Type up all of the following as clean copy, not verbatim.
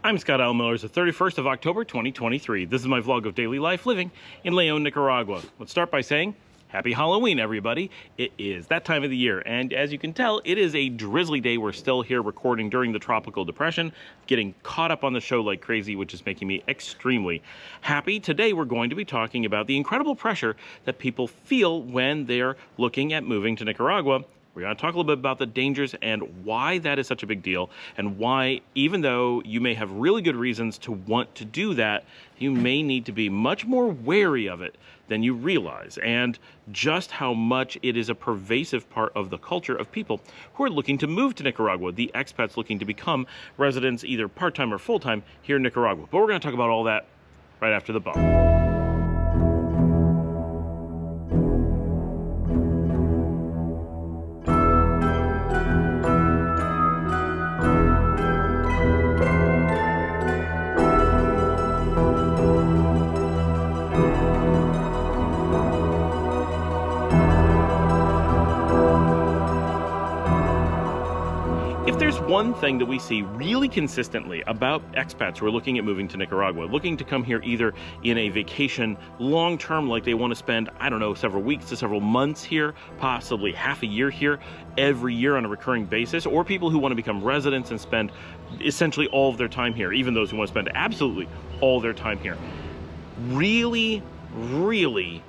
I'm Scott Al Miller. It's the 31st of October, 2023. This is my vlog of daily life living in Leon, Nicaragua. Let's start by saying Happy Halloween, everybody. It is that time of the year, and as you can tell, it is a drizzly day. We're still here recording during the tropical depression, getting caught up on the show like crazy, which is making me extremely happy. Today, we're going to be talking about the incredible pressure that people feel when they're looking at moving to Nicaragua. We're going to talk a little bit about the dangers and why that is such a big deal, and why, even though you may have really good reasons to want to do that, you may need to be much more wary of it than you realize, and just how much it is a pervasive part of the culture of people who are looking to move to Nicaragua, the expats looking to become residents either part-time or full-time here in Nicaragua. But we're going to talk about all that right after the bump. If there's one thing that we see really consistently about expats who are looking at moving to Nicaragua, looking to come here either in a vacation long-term, like they want to spend, I don't know, several weeks to several months here, possibly half a year here, every year on a recurring basis, or people who want to become residents and spend essentially all of their time here, even those who want to spend absolutely all their time here. Really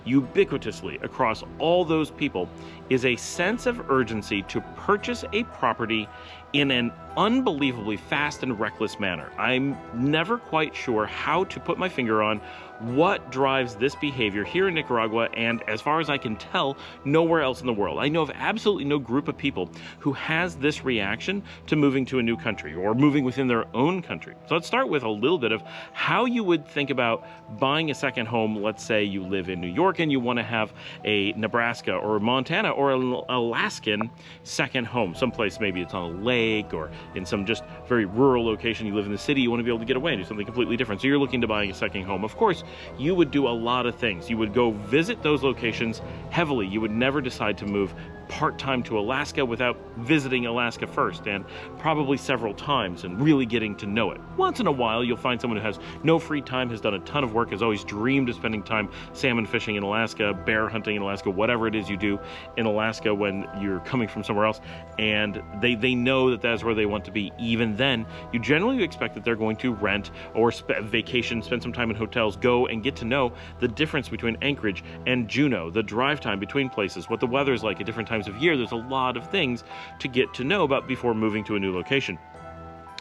ubiquitously across all those people is a sense of urgency to purchase a property in an unbelievably fast and reckless manner. I'm never quite sure how to put my finger on what drives this behavior here in Nicaragua, and as far as I can tell, nowhere else in the world. I know of absolutely no group of people who has this reaction to moving to a new country or moving within their own country. So let's start with a little bit of how you would think about buying a second home. Let's say you live in New York and you want to have a Nebraska or Montana or an Alaskan second home. Someplace, maybe it's on a lake or in some just very rural location. You live in the city, you want to be able to get away and do something completely different. So you're looking to buying a second home. Of course, you would do a lot of things. You would go visit those locations heavily. You would never decide to move part-time to Alaska without visiting Alaska first, and probably several times, and really getting to know it. Once in a while, you'll find someone who has no free time, has done a ton of work, has always dreamed of spending time salmon fishing in Alaska, bear hunting in Alaska, whatever it is you do in Alaska when you're coming from somewhere else, and they know that that's where they want to be. Even then, you generally expect that they're going to rent or vacation, spend some time in hotels, go and get to know the difference between Anchorage and Juneau, the drive time between places, what the weather's like at different times of year. There's a lot of things to get to know about before moving to a new location.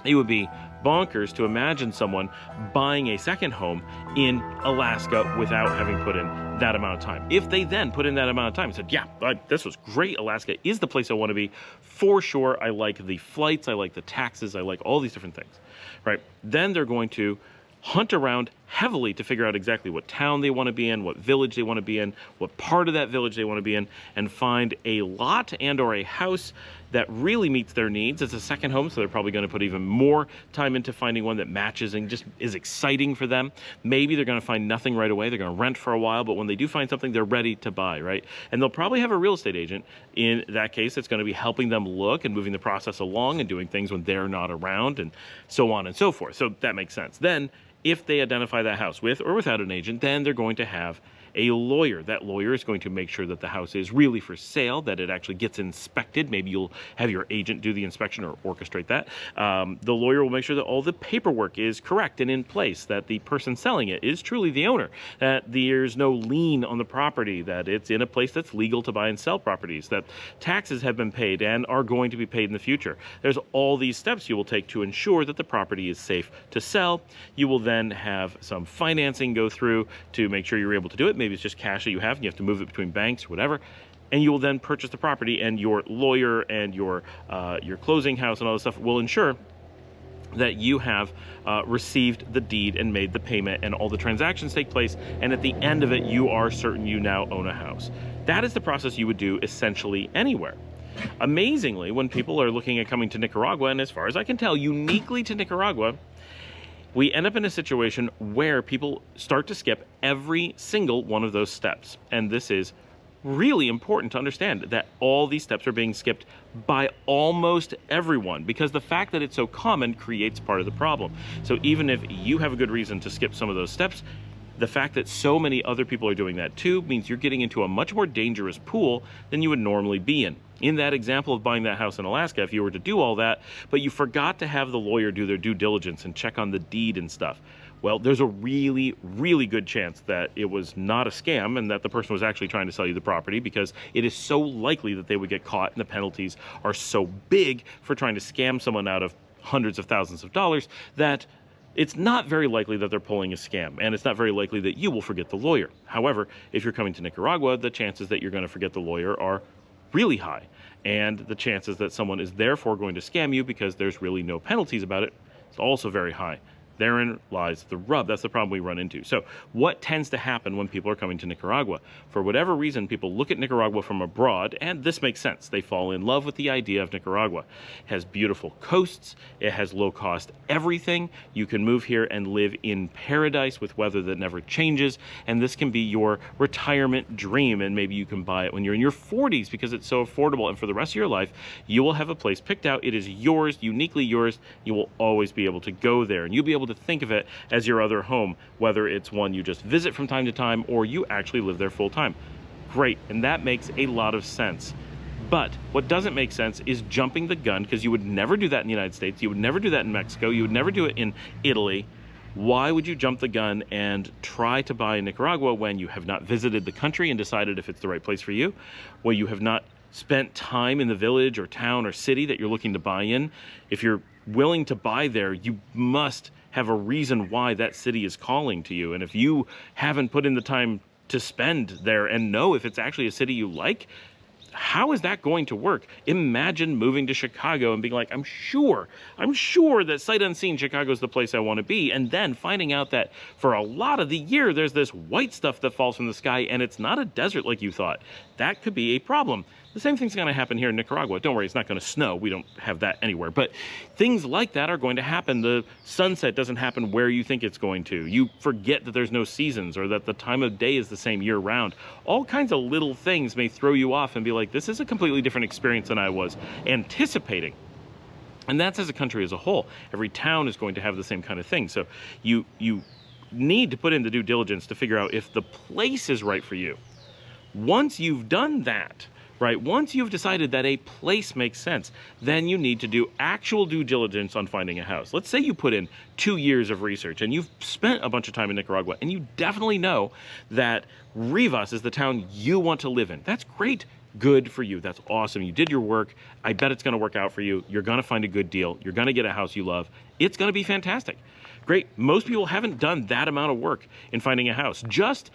It would be bonkers to imagine someone buying a second home in Alaska without having put in that amount of time. If they then put in that amount of time and said, yeah, this was great, Alaska is the place I want to be, for sure, I like the flights, I like the taxes, I like all these different things, right? Then they're going to hunt around heavily to figure out exactly what town they want to be in, what village they want to be in, what part of that village they want to be in, and find a lot and or a house that really meets their needs. It's a second home, so they're probably going to put even more time into finding one that matches and just is exciting for them. Maybe they're going to find nothing right away. They're going to rent for a while, but when they do find something, they're ready to buy, right? And they'll probably have a real estate agent in that case that's going to be helping them look and moving the process along and doing things when they're not around and so on and so forth. So that makes sense. Then, if they identify that house with or without an agent, then they're going to have a lawyer. That lawyer is going to make sure that the house is really for sale, that it actually gets inspected. Maybe you'll have your agent do the inspection or orchestrate that. The lawyer will make sure that all the paperwork is correct and in place, that the person selling it is truly the owner, that there's no lien on the property, that it's in a place that's legal to buy and sell properties, that taxes have been paid and are going to be paid in the future. There's all these steps you will take to ensure that the property is safe to sell. You will then have some financing go through to make sure you're able to do it. Maybe it's just cash that you have and you have to move it between banks or whatever, and you will then purchase the property, and your lawyer and your closing house and all this stuff will ensure that you have received the deed and made the payment, and all the transactions take place, and at the end of it you are certain you now own a house. That is the process you would do essentially anywhere. Amazingly, when people are looking at coming to Nicaragua, and as far as I can tell, uniquely to Nicaragua, we end up in a situation where people start to skip every single one of those steps. And this is really important to understand that all these steps are being skipped by almost everyone, because the fact that it's so common creates part of the problem. So even if you have a good reason to skip some of those steps, the fact that so many other people are doing that too means you're getting into a much more dangerous pool than you would normally be in. In that example of buying that house in Alaska, if you were to do all that, but you forgot to have the lawyer do their due diligence and check on the deed and stuff, well, there's a really, really good chance that it was not a scam and that the person was actually trying to sell you the property, because it is so likely that they would get caught, and the penalties are so big for trying to scam someone out of hundreds of thousands of dollars that it's not very likely that they're pulling a scam, and it's not very likely that you will forget the lawyer. However, if you're coming to Nicaragua, the chances that you're going to forget the lawyer are really high, and the chances that someone is therefore going to scam you because there's really no penalties about it is also very high. Therein lies the rub. That's the problem we run into. So what tends to happen when people are coming to Nicaragua? For whatever reason, people look at Nicaragua from abroad, and this makes sense. They fall in love with the idea of Nicaragua. It has beautiful coasts. It has low-cost everything. You can move here and live in paradise with weather that never changes, and this can be your retirement dream, and maybe you can buy it when you're in your 40s because it's so affordable, and for the rest of your life, you will have a place picked out. It is yours, uniquely yours. You will always be able to go there, and you'll be able to think of it as your other home, whether it's one you just visit from time to time or you actually live there full time. Great, and that makes a lot of sense. But what doesn't make sense is jumping the gun, because you would never do that in the United States, you would never do that in Mexico, you would never do it in Italy. Why would you jump the gun and try to buy in Nicaragua when you have not visited the country and decided if it's the right place for you? Well, you have not spent time in the village or town or city that you're looking to buy in. If you're willing to buy there, you must have a reason why that city is calling to you. And if you haven't put in the time to spend there and know if it's actually a city you like, how is that going to work? Imagine moving to Chicago and being like, I'm sure that sight unseen Chicago's the place I want to be, and then finding out that for a lot of the year there's this white stuff that falls from the sky and it's not a desert like you thought. That could be a problem. The same thing's going to happen here in Nicaragua. Don't worry, it's not going to snow. We don't have that anywhere. But things like that are going to happen. The sunset doesn't happen where you think it's going to. You forget that there's no seasons, or that the time of day is the same year round. All kinds of little things may throw you off and be like, this is a completely different experience than I was anticipating. And that's as a country as a whole. Every town is going to have the same kind of thing. So you need to put in the due diligence to figure out if the place is right for you. Once you've done that, right, once you've decided that a place makes sense, then you need to do actual due diligence on finding a house. Let's say you put in 2 years of research and you've spent a bunch of time in Nicaragua and you definitely know that Rivas is the town you want to live in. That's great. Good for you. That's awesome. You did your work. I bet it's going to work out for you. You're going to find a good deal. You're going to get a house you love. It's going to be fantastic. Great. Most people haven't done that amount of work in finding a house. Just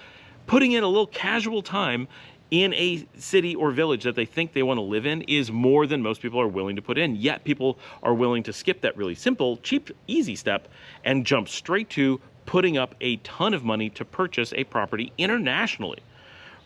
putting in a little casual time in a city or village that they think they want to live in is more than most people are willing to put in. Yet people are willing to skip that really simple, cheap, easy step and jump straight to putting up a ton of money to purchase a property internationally,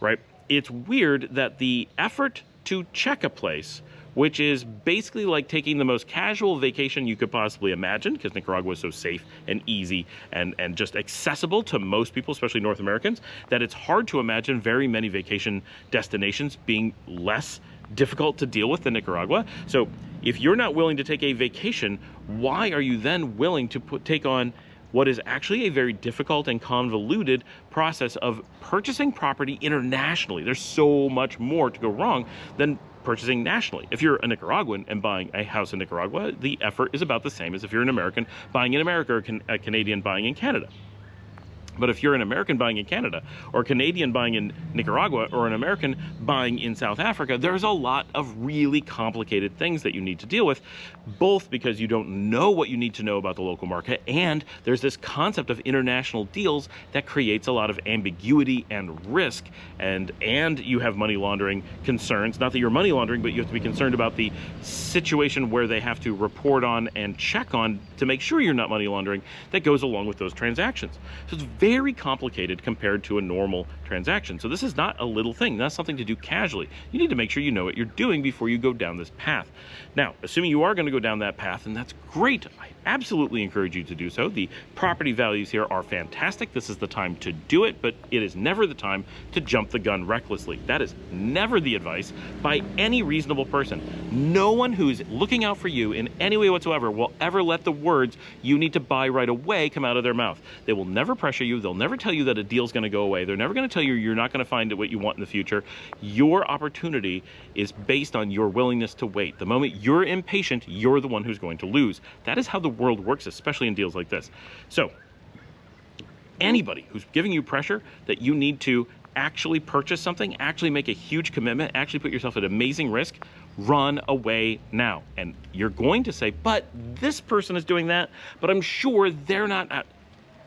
right? It's weird that the effort to check a place, which is basically like taking the most casual vacation you could possibly imagine, because Nicaragua is so safe and easy and just accessible to most people, especially North Americans, that it's hard to imagine very many vacation destinations being less difficult to deal with than Nicaragua. So if you're not willing to take a vacation, why are you then willing to take on what is actually a very difficult and convoluted process of purchasing property internationally? There's so much more to go wrong than purchasing nationally. If you're a Nicaraguan and buying a house in Nicaragua, the effort is about the same as if you're an American buying in America or a Canadian buying in Canada. But if you're an American buying in Canada, or a Canadian buying in Nicaragua, or an American buying in South Africa, there's a lot of really complicated things that you need to deal with, both because you don't know what you need to know about the local market, and there's this concept of international deals that creates a lot of ambiguity and risk, and you have money laundering concerns. Not that you're money laundering, but you have to be concerned about the situation where they have to report on and check on to make sure you're not money laundering that goes along with those transactions. So it's very complicated compared to a normal transaction. So this is not a little thing. That's something to do casually. You need to make sure you know what you're doing before you go down this path. Now, assuming you are going to go down that path, and that's great. I absolutely encourage you to do so. The property values here are fantastic. This is the time to do it, but it is never the time to jump the gun recklessly. That is never the advice by any reasonable person. No one who's looking out for you in any way whatsoever will ever let the words "you need to buy right away" come out of their mouth. They will never pressure you. They'll never tell you that a deal's going to go away. They're never going to tell you you're not going to find what you want in the future. Your opportunity is based on your willingness to wait. The moment you're impatient, you're the one who's going to lose. That is how the world works, especially in deals like this. So anybody who's giving you pressure that you need to actually purchase something, actually make a huge commitment, actually put yourself at amazing risk, run away now. And you're going to say, but this person is doing that, but I'm sure they're not.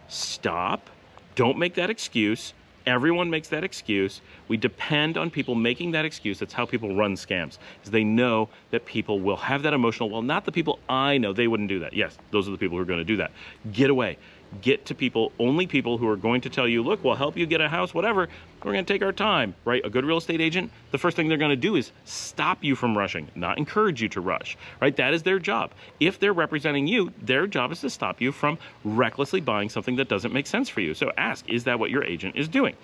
Stop. Don't make that excuse. Everyone makes that excuse. We depend on people making that excuse. That's how people run scams, is they know that people will have that emotional, well, not the people I know, they wouldn't do that. Yes, those are the people who are going to do that. Get away. Get to people, only people who are going to tell you, look, we'll help you get a house, whatever. We're going to take our time, right? A good real estate agent, the first thing they're going to do is stop you from rushing, not encourage you to rush, right? That is their job. If they're representing you, their job is to stop you from recklessly buying something that doesn't make sense for you. So ask, is that what your agent is doing?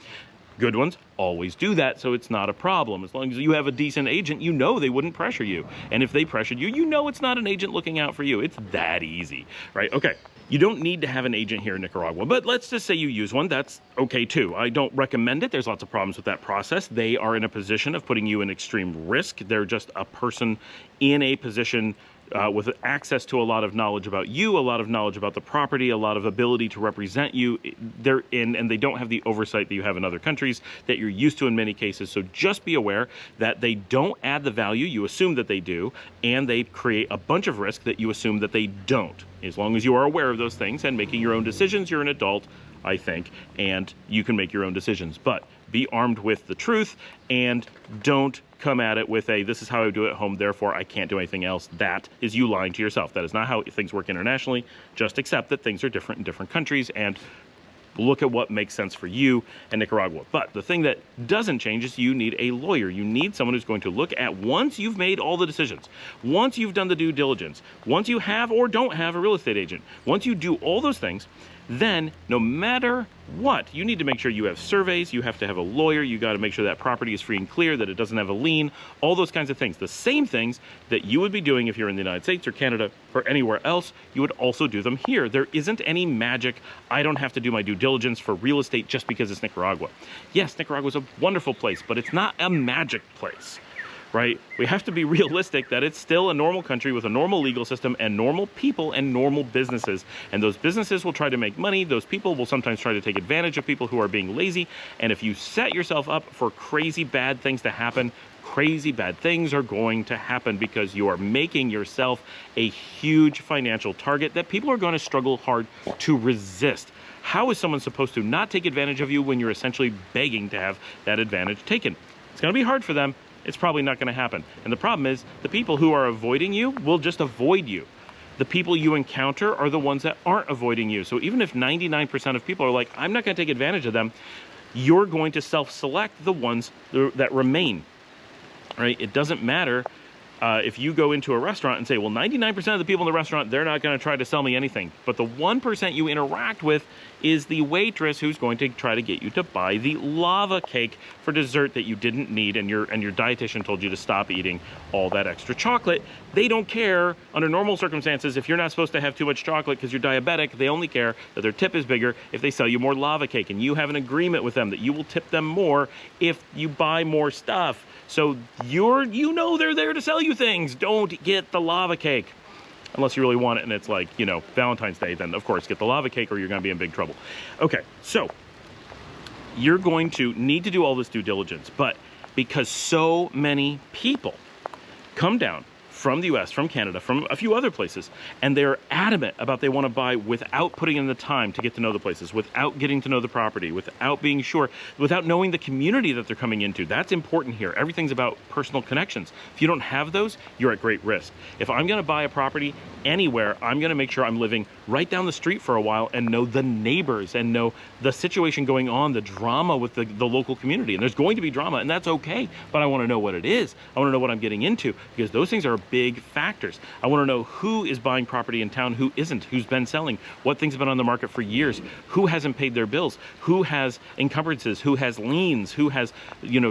Good ones always do that, so it's not a problem. As long as you have a decent agent, you know they wouldn't pressure you. And if they pressured you, you know it's not an agent looking out for you. It's that easy, right? Okay. You don't need to have an agent here in Nicaragua, but let's just say you use one. That's okay too. I don't recommend it. There's lots of problems with that process. They are in a position of putting you in extreme risk. They're just a person in a position with access to a lot of knowledge about you, a lot of knowledge about the property, a lot of ability to represent you. They're in, and they don't have the oversight that you have in other countries that you're used to in many cases. So just be aware that they don't add the value you assume that they do, and they create a bunch of risk that you assume that they don't. As long as you are aware of those things and making your own decisions, you're an adult, I think, and you can make your own decisions. But be armed with the truth and don't come at it with a, this is how I do it at home, therefore I can't do anything else. That is you lying to yourself. That is not how things work internationally. Just accept that things are different in different countries and look at what makes sense for you and Nicaragua. But the thing that doesn't change is you need a lawyer. You need someone who's going to look at, once you've made all the decisions, once you've done the due diligence, once you have or don't have a real estate agent, once you do all those things, then no matter what, you need to make sure you have surveys, you have to have a lawyer, you got to make sure that property is free and clear, that it doesn't have a lien, all those kinds of things. The same things that you would be doing if you're in the United States or Canada or anywhere else, you would also do them here. There isn't any magic. I don't have to do my due diligence for real estate just because it's Nicaragua. Yes, Nicaragua is a wonderful place, but it's not a magic place. Right? We have to be realistic that it's still a normal country with a normal legal system and normal people and normal businesses. And those businesses will try to make money. Those people will sometimes try to take advantage of people who are being lazy. And if you set yourself up for crazy bad things to happen, crazy bad things are going to happen because you are making yourself a huge financial target that people are going to struggle hard to resist. How is someone supposed to not take advantage of you when you're essentially begging to have that advantage taken? It's going to be hard for them. It's probably not going to happen. And the problem is the people who are avoiding you will just avoid you. The people you encounter are the ones that aren't avoiding you. So even if 99% of people are like, I'm not going to take advantage of them, you're going to self-select the ones that remain, right? It doesn't matter if you go into a restaurant and say, well, 99% of the people in the restaurant, they're not going to try to sell me anything. But the 1% you interact with is the waitress who's going to try to get you to buy the lava cake for dessert that you didn't need, and your dietitian told you to stop eating all that extra chocolate. They don't care under normal circumstances if you're not supposed to have too much chocolate because you're diabetic. They only care that their tip is bigger if they sell you more lava cake, and you have an agreement with them that you will tip them more if you buy more stuff. So you know they're there to sell you things. Don't get the lava cake. Unless you really want it and it's like, you know, Valentine's Day, then of course get the lava cake or you're going to be in big trouble. Okay, so you're going to need to do all this due diligence, but because so many people come down from the US, from Canada, from a few other places, and they're adamant about they want to buy without putting in the time to get to know the places, without getting to know the property, without being sure, without knowing the community that they're coming into. That's important here. Everything's about personal connections. If you don't have those, you're at great risk. If I'm going to buy a property anywhere, I'm going to make sure I'm living right down the street for a while and know the neighbors and know the situation going on, the drama with the local community. And there's going to be drama, and that's okay, but I want to know what it is. I want to know what I'm getting into, because those things are big factors. I want to know who is buying property in town, who isn't, who's been selling, what things have been on the market for years, who hasn't paid their bills, who has encumbrances, who has liens, who has,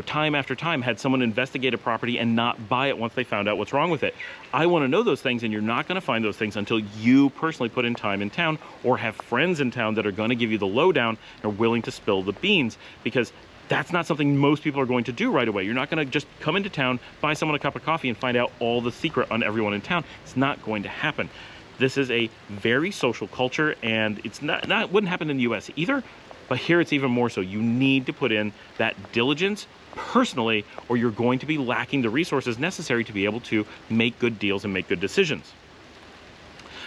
time after time had someone investigate a property and not buy it once they found out what's wrong with it. I want to know those things, and you're not going to find those things until you personally put in time in town or have friends in town that are going to give you the lowdown and are willing to spill the beans, because that's not something most people are going to do right away. You're not going to just come into town, buy someone a cup of coffee, and find out all the secret on everyone in town. It's not going to happen. This is a very social culture, and it's wouldn't happen in the US either, but here it's even more so. You need to put in that diligence personally, or you're going to be lacking the resources necessary to be able to make good deals and make good decisions.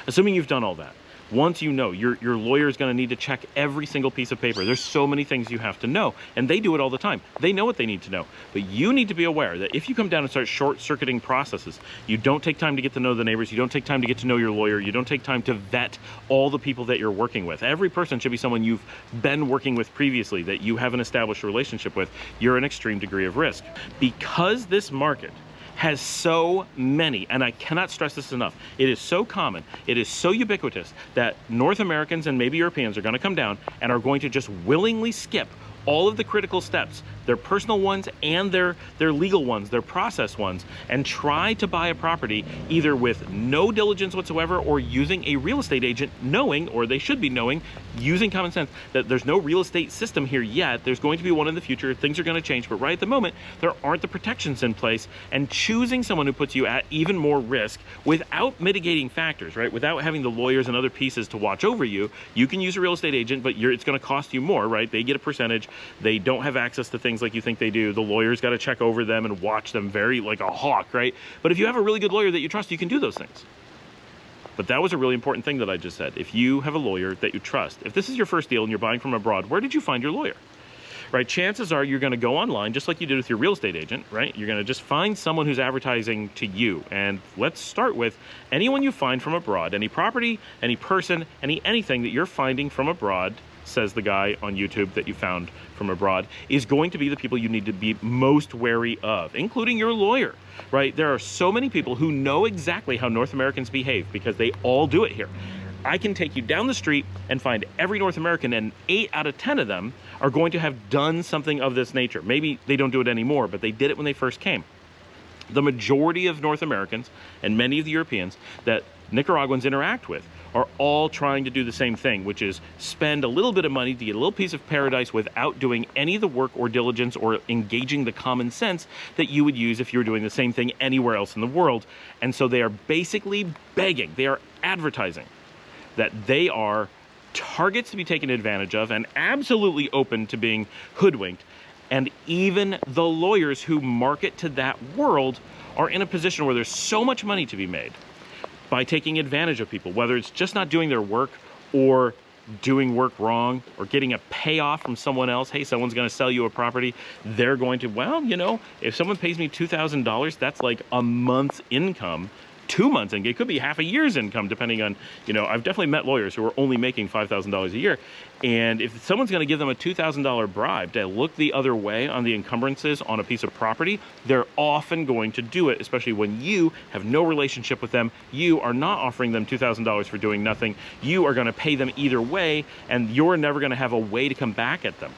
Assuming you've done all that, once you know, your lawyer is going to need to check every single piece of paper. There's so many things you have to know, and they do it all the time. They know what they need to know, but you need to be aware that if you come down and start short-circuiting processes, you don't take time to get to know the neighbors, you don't take time to get to know your lawyer, you don't take time to vet all the people that you're working with. Every person should be someone you've been working with previously, that you have an established relationship with. You're an extreme degree of risk. Because this market has so many, and I cannot stress this enough, it is so common, it is so ubiquitous that North Americans and maybe Europeans are going to come down and are going to just willingly skip all of the critical steps, their personal ones and their legal ones, their process ones, and try to buy a property either with no diligence whatsoever or using a real estate agent knowing, or they should be knowing, using common sense, that there's no real estate system here yet. There's going to be one in the future. Things are going to change, but right at the moment, there aren't the protections in place, and choosing someone who puts you at even more risk without mitigating factors, right? Without having the lawyers and other pieces to watch over you, you can use a real estate agent, but it's going to cost you more, right? They get a percentage. They don't have access to things like you think they do. The lawyer's got to check over them and watch them very like a hawk, right? But if you have a really good lawyer that you trust, you can do those things. But that was a really important thing that I just said. If you have a lawyer that you trust, if this is your first deal and you're buying from abroad, where did you find your lawyer? Right? Chances are you're going to go online, just like you did with your real estate agent, right? You're going to just find someone who's advertising to you. And let's start with anyone you find from abroad, any property, any person, anything that you're finding from abroad, says the guy on YouTube that you found from abroad, is going to be the people you need to be most wary of, including your lawyer, right? There are so many people who know exactly how North Americans behave because they all do it here. I can take you down the street and find every North American, and 8 out of 10 of them are going to have done something of this nature. Maybe they don't do it anymore, but they did it when they first came. The majority of North Americans and many of the Europeans that Nicaraguans interact with are all trying to do the same thing, which is spend a little bit of money to get a little piece of paradise without doing any of the work or diligence or engaging the common sense that you would use if you were doing the same thing anywhere else in the world. And so they are basically begging, they are advertising that they are targets to be taken advantage of and absolutely open to being hoodwinked. And even the lawyers who market to that world are in a position where there's so much money to be made by taking advantage of people, whether it's just not doing their work or doing work wrong or getting a payoff from someone else. Hey, someone's going to sell you a property. They're going to, well, if someone pays me $2,000, that's like a month's income, 2 months, and it could be half a year's income, depending on, I've definitely met lawyers who are only making $5,000 a year. And if someone's going to give them a $2,000 bribe to look the other way on the encumbrances on a piece of property, they're often going to do it, especially when you have no relationship with them. You are not offering them $2,000 for doing nothing. You are going to pay them either way, and you're never going to have a way to come back at them.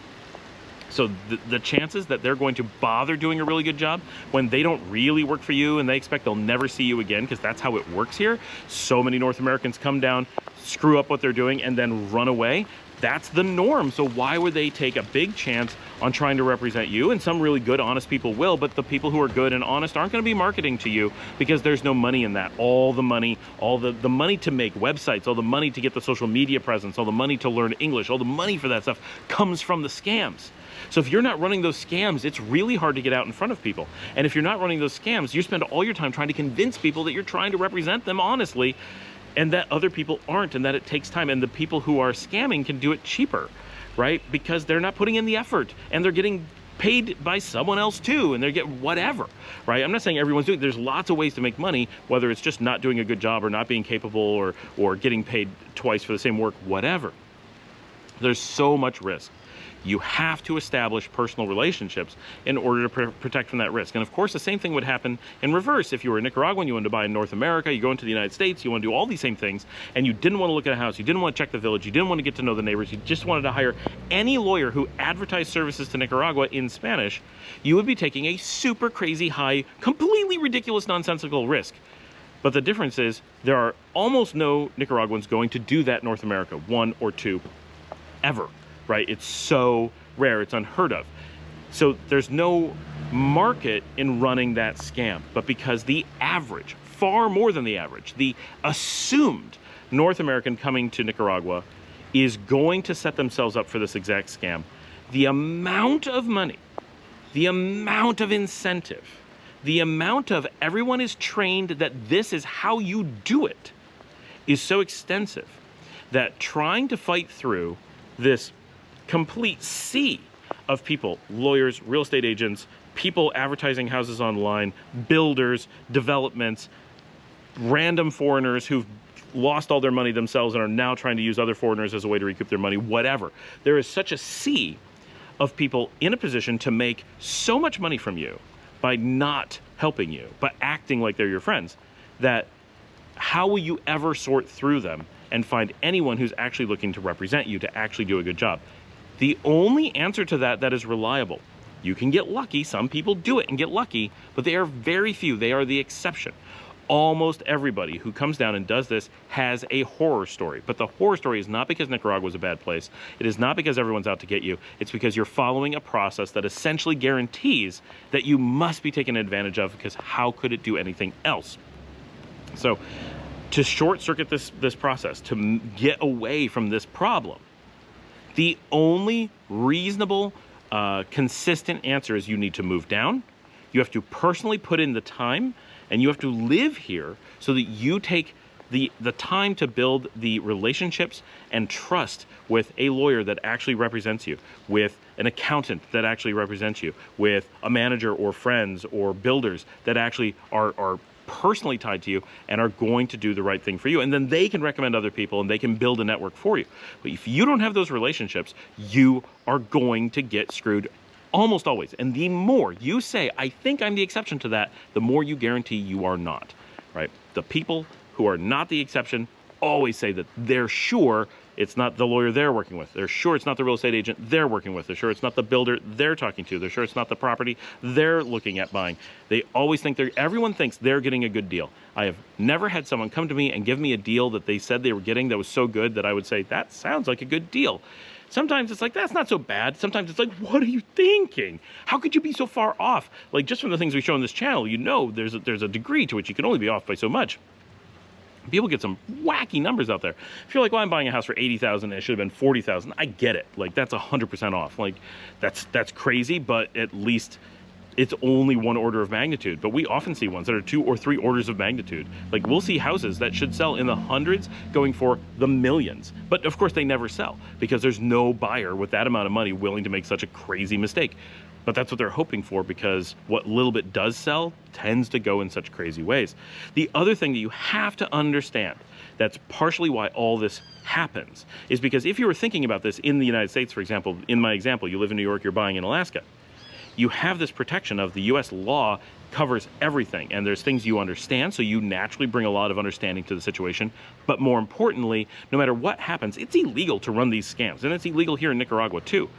So the chances that they're going to bother doing a really good job when they don't really work for you and they expect they'll never see you again, because that's how it works here. So many North Americans come down, screw up what they're doing, and then run away. That's the norm. So why would they take a big chance on trying to represent you? And some really good, honest people will, but the people who are good and honest aren't going to be marketing to you because there's no money in that. All the money, all the money to make websites, all the money to get the social media presence, all the money to learn English, all the money for that stuff comes from the scams. So if you're not running those scams, it's really hard to get out in front of people. And if you're not running those scams, you spend all your time trying to convince people that you're trying to represent them honestly, and that other people aren't, and that it takes time. And the people who are scamming can do it cheaper, right? Because they're not putting in the effort, and they're getting paid by someone else too, and they get whatever, right? I'm not saying everyone's doing it. There's lots of ways to make money, whether it's just not doing a good job or not being capable or getting paid twice for the same work, whatever. There's so much risk. You have to establish personal relationships in order to protect from that risk. And of course, the same thing would happen in reverse. If you were in Nicaragua and you wanted to buy in North America, you go into the United States, you want to do all these same things, and you didn't want to look at a house, you didn't want to check the village, you didn't want to get to know the neighbors, you just wanted to hire any lawyer who advertised services to Nicaragua in Spanish, you would be taking a super crazy high, completely ridiculous, nonsensical risk. But the difference is there are almost no Nicaraguans going to do that in North America, one or two, ever, right? It's so rare, it's unheard of. So there's no market in running that scam. But because the average, far more than the average, the assumed North American coming to Nicaragua is going to set themselves up for this exact scam, the amount of money, the amount of incentive, the amount of everyone is trained that this is how you do it is so extensive that trying to fight through this complete sea of people, lawyers, real estate agents, people advertising houses online, builders, developments, random foreigners who've lost all their money themselves and are now trying to use other foreigners as a way to recoup their money, whatever. There is such a sea of people in a position to make so much money from you by not helping you, but acting like they're your friends, that how will you ever sort through them and find anyone who's actually looking to represent you to actually do a good job? The only answer to that is reliable. You can get lucky, some people do it and get lucky, but they are very few, they are the exception. Almost everybody who comes down and does this has a horror story. But the horror story is not because Nicaragua is a bad place. It is not because everyone's out to get you. It's because you're following a process that essentially guarantees that you must be taken advantage of, because how could it do anything else? So to short circuit this process, to get away from this problem, the only reasonable, consistent answer is you need to move down. You have to personally put in the time, and you have to live here so that you take the time to build the relationships and trust with a lawyer that actually represents you, with an accountant that actually represents you, with a manager or friends or builders that actually are personally tied to you and are going to do the right thing for you. And then they can recommend other people and they can build a network for you. But if you don't have those relationships, you are going to get screwed almost always. And the more you say, I think I'm the exception to that, the more you guarantee you are not, right? The people who are not the exception always say that they're sure it's not the lawyer they're working with. They're sure it's not the real estate agent they're working with. They're sure it's not the builder they're talking to. They're sure it's not the property they're looking at buying. They always think everyone thinks they're getting a good deal. I have never had someone come to me and give me a deal that they said they were getting that was so good that I would say, that sounds like a good deal. Sometimes it's like, that's not so bad. Sometimes it's like, what are you thinking? How could you be so far off? Like, just from the things we show on this channel, you know there's a degree to which you can only be off by so much. People get some wacky numbers out there. If you're like, well, I'm buying a house for $80,000 and it should have been $40,000, I get it. Like, that's 100% off. Like, that's crazy, but at least it's only one order of magnitude. But we often see ones that are 2 or 3 orders of magnitude. Like, we'll see houses that should sell in the hundreds going for the millions. But of course they never sell because there's no buyer with that amount of money willing to make such a crazy mistake. But that's what they're hoping for, because what little bit does sell tends to go in such crazy ways. The other thing that you have to understand, that's partially why all this happens, is because if you were thinking about this in the United States, for example, in my example, you live in New York, you're buying in Alaska, you have this protection of the US law covers everything, and there's things you understand, so you naturally bring a lot of understanding to the situation. But more importantly, no matter what happens, it's illegal to run these scams, and it's illegal here in Nicaragua too.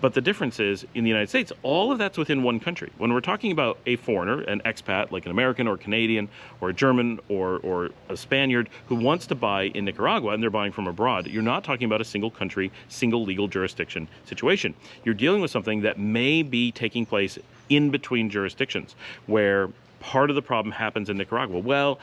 But the difference is, in the United States, all of that's within one country. When we're talking about a foreigner, an expat, like an American or Canadian or a German or a Spaniard who wants to buy in Nicaragua and they're buying from abroad, you're not talking about a single country, single legal jurisdiction situation. You're dealing with something that may be taking place in between jurisdictions, where part of the problem happens in Nicaragua. Well,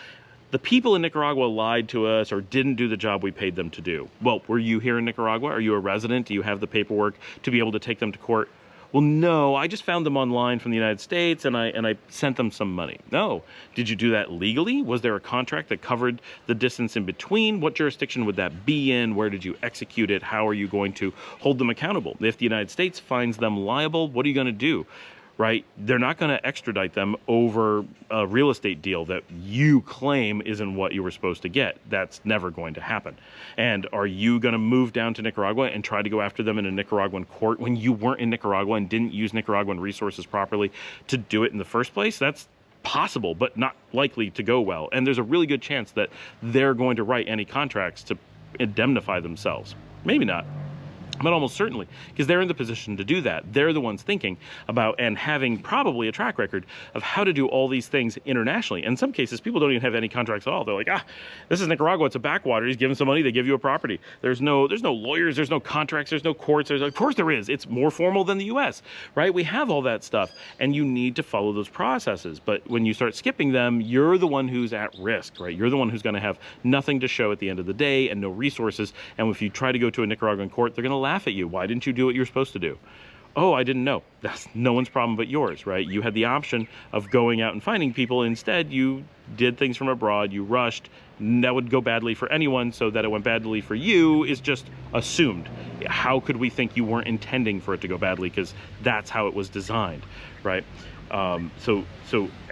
the people in Nicaragua lied to us or didn't do the job we paid them to do. Well, were you here in Nicaragua? Are you a resident? Do you have the paperwork to be able to take them to court? Well, no, I just found them online from the United States and I sent them some money. No. Did you do that legally? Was there a contract that covered the distance in between? What jurisdiction would that be in? Where did you execute it? How are you going to hold them accountable? If the United States finds them liable, what are you going to do? right? They're not going to extradite them over a real estate deal that you claim isn't what you were supposed to get. That's never going to happen. And are you going to move down to Nicaragua and try to go after them in a Nicaraguan court when you weren't in Nicaragua and didn't use Nicaraguan resources properly to do it in the first place? That's possible, but not likely to go well. And there's a really good chance that they're going to write any contracts to indemnify themselves. Maybe not, but almost certainly, because they're in the position to do that. They're the ones thinking about and having probably a track record of how to do all these things internationally. In some cases, people don't even have any contracts at all. They're like, this is Nicaragua. It's a backwater. He's giving some money. They give you a property. There's no lawyers. There's no contracts. There's no courts. Of course there is. It's more formal than the U.S., right? We have all that stuff, and you need to follow those processes. But when you start skipping them, you're the one who's at risk, right? You're the one who's going to have nothing to show at the end of the day and no resources. And if you try to go to a Nicaraguan court, they're going to laugh at you. Why didn't you do what you're supposed to do? Oh, I didn't know. That's no one's problem but yours, right? You had the option of going out and finding people. Instead, you did things from abroad. You rushed. That would go badly for anyone, so that it went badly for you is just assumed. How could we think you weren't intending for it to go badly? Because that's how it was designed, right?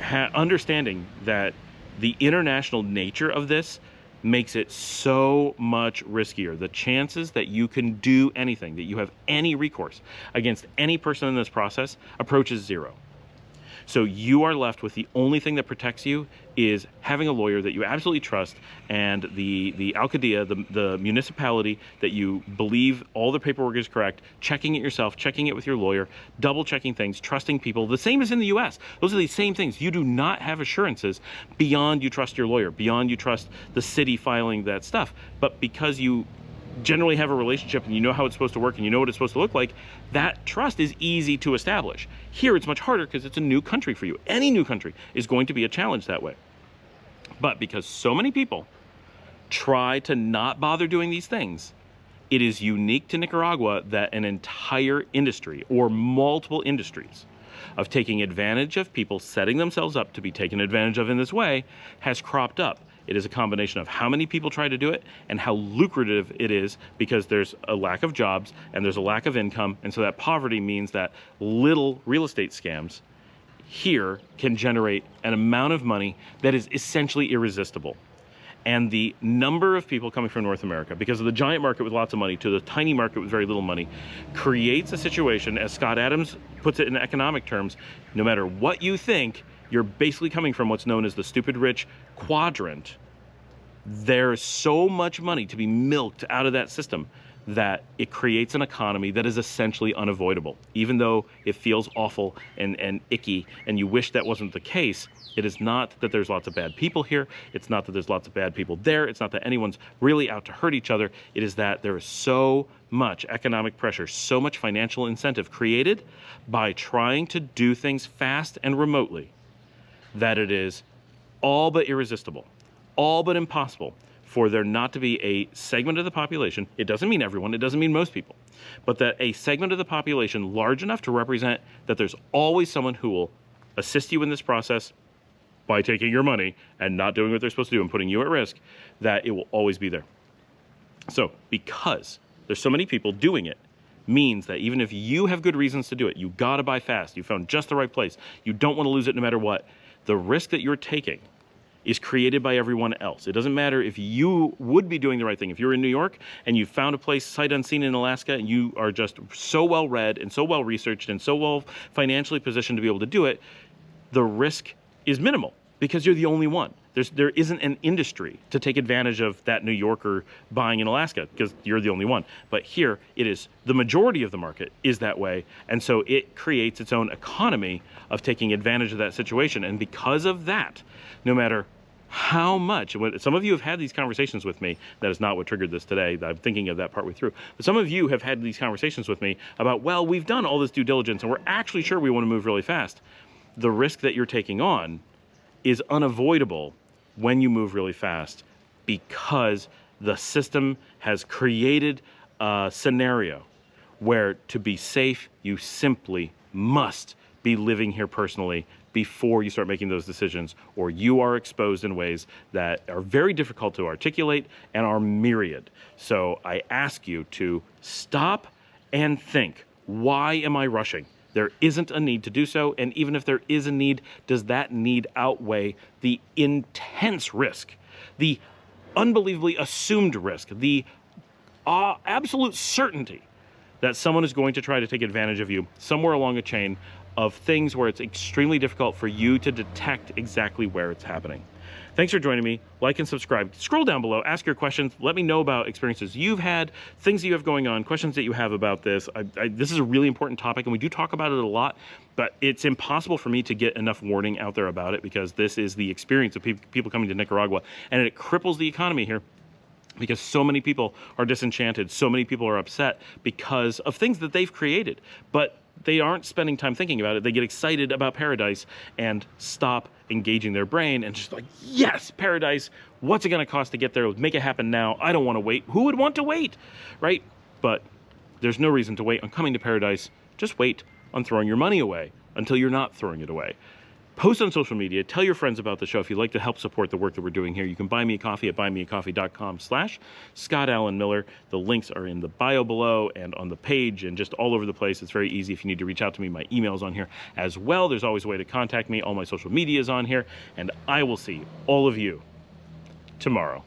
Understanding that the international nature of this makes it so much riskier. The chances that you can do anything, that you have any recourse against any person in this process approaches zero. So you are left with the only thing that protects you is having a lawyer that you absolutely trust, and the alcaldía, the municipality that you believe all the paperwork is correct, checking it yourself, checking it with your lawyer, double checking things, trusting people. The same as in the US. Those are the same things. You do not have assurances beyond you trust your lawyer, beyond you trust the city filing that stuff. But because you generally have a relationship and you know how it's supposed to work and you know what it's supposed to look like, that trust is easy to establish. Here it's much harder because it's a new country for you. Any new country is going to be a challenge that way. But because so many people try to not bother doing these things, it is unique to Nicaragua that an entire industry or multiple industries of taking advantage of people setting themselves up to be taken advantage of in this way has cropped up. It is a combination of how many people try to do it and how lucrative it is, because there's a lack of jobs and there's a lack of income. And so that poverty means that little real estate scams here can generate an amount of money that is essentially irresistible. And the number of people coming from North America, because of the giant market with lots of money to the tiny market with very little money, creates a situation, as Scott Adams puts it in economic terms, no matter what you think, you're basically coming from what's known as the stupid rich quadrant. There's so much money to be milked out of that system that it creates an economy that is essentially unavoidable. Even though it feels awful and icky and you wish that wasn't the case, it is not that there's lots of bad people here. It's not that there's lots of bad people there. It's not that anyone's really out to hurt each other. It is that there is so much economic pressure, so much financial incentive created by trying to do things fast and remotely, that it is all but irresistible, all but impossible for there not to be a segment of the population. It doesn't mean everyone, it doesn't mean most people, but that a segment of the population large enough to represent that there's always someone who will assist you in this process by taking your money and not doing what they're supposed to do and putting you at risk, that it will always be there. So because there's so many people doing it, means that even if you have good reasons to do it, you gotta buy fast, you found just the right place, you don't want to lose it no matter what, the risk that you're taking is created by everyone else. It doesn't matter if you would be doing the right thing. If you're in New York and you found a place sight unseen in Alaska and you are just so well read and so well researched and so well financially positioned to be able to do it, the risk is minimal because you're the only one. There isn't an industry to take advantage of that New Yorker buying in Alaska because you're the only one. But here it is, the majority of the market is that way. And so it creates its own economy of taking advantage of that situation. And because of that, no matter how much, some of you have had these conversations with me, that is not what triggered this today, I'm thinking of that partway through, but some of you have had these conversations with me about, well, we've done all this due diligence and we're actually sure we want to move really fast. The risk that you're taking on is unavoidable when you move really fast, because the system has created a scenario where to be safe, you simply must be living here personally before you start making those decisions, or you are exposed in ways that are very difficult to articulate and are myriad. So I ask you to stop and think, why am I rushing? There isn't a need to do so, and even if there is a need, does that need outweigh the intense risk, the unbelievably assumed risk, the absolute certainty that someone is going to try to take advantage of you somewhere along a chain of things where it's extremely difficult for you to detect exactly where it's happening? Thanks for joining me. Like and subscribe. Scroll down below, ask your questions. Let me know about experiences you've had, things that you have going on, questions that you have about this. This is a really important topic, and we do talk about it a lot, but it's impossible for me to get enough warning out there about it, because this is the experience of people coming to Nicaragua, and it cripples the economy here, because so many people are disenchanted, so many people are upset because of things that they've created, but they aren't spending time thinking about it. They get excited about paradise and stop engaging their brain and just like, yes, paradise, what's it gonna cost to get there? Let's make it happen now. I don't wanna wait. Who would want to wait, right? But there's no reason to wait on coming to paradise. Just wait on throwing your money away until you're not throwing it away. Post on social media, tell your friends about the show. If you'd like to help support the work that we're doing here, you can buy me a coffee at buymeacoffee.com/Scott Allen Miller. The links are in the bio below and on the page and just all over the place. It's very easy if you need to reach out to me. My email's on here as well. There's always a way to contact me. All my social media is on here, and I will see all of you tomorrow.